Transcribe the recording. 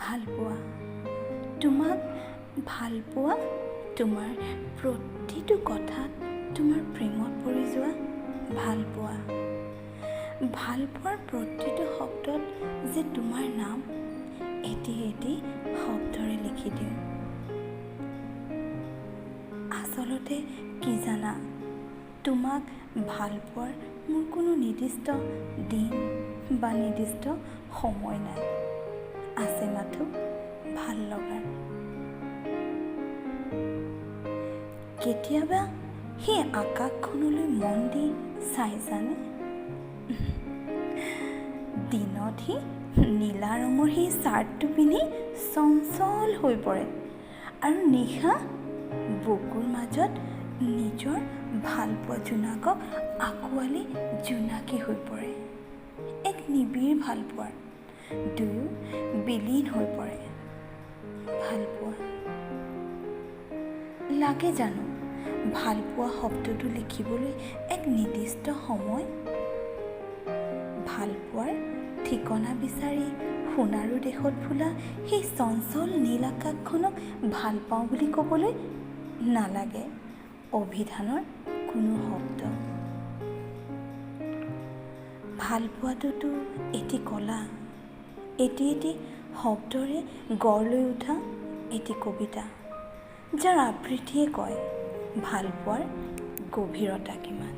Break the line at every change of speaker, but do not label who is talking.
ভালপোৱা, তোমাক ভালপোৱা, তোমাৰ প্ৰতিটো কথাত তোমাৰ প্ৰেমত পৰি যোৱা ভালপোৱা, ভালপোৱাৰ প্ৰতিটো শব্দত যে তোমাৰ নাম এটি এটি শব্দৰে লিখি দিওঁ। আচলতে কি জানা, তোমাক ভালপোৱাৰ মোৰ কোনো নিৰ্দিষ্ট দিন বা নিৰ্দিষ্ট সময় নাই, আছে মাথো ভাল লগাৰ। কেতিয়াবা সেই আকাশখনলৈ মন দি চাইছানে? দিনত সি নীলা ৰঙৰ সেই চাৰ্টটো পিন্ধি চঞ্চল হৈ পৰে আৰু নিশা বুকুৰ মাজত নিজৰ ভালপোৱা জোনাকক আঁকোৱালি জোনাকী হৈ পৰে। এক নিবিড় ভালপোৱাৰ দুয়ো বিলীন হৈ পৰে। ভালপোৱা লাগে জানো ভালপোৱা শব্দটো লিখিবলৈ এক নিৰ্দিষ্ট সময়? ভালপোৱাৰ ঠিকনা বিচাৰি সোণাৰু দেশত ফুলা সেই চঞ্চল নীল আকাশখনক ভাল পাওঁ বুলি ক'বলৈ নালাগে অভিধানৰ কোনো শব্দ। ভালপোৱাটোতো এটি কলা, এটি এটি শব্দৰে গঢ় লৈ উঠা এটি কবিতা, যাৰ আবৃত্তিয়ে কয় ভালপোৱাৰ গভীৰতা কিমান।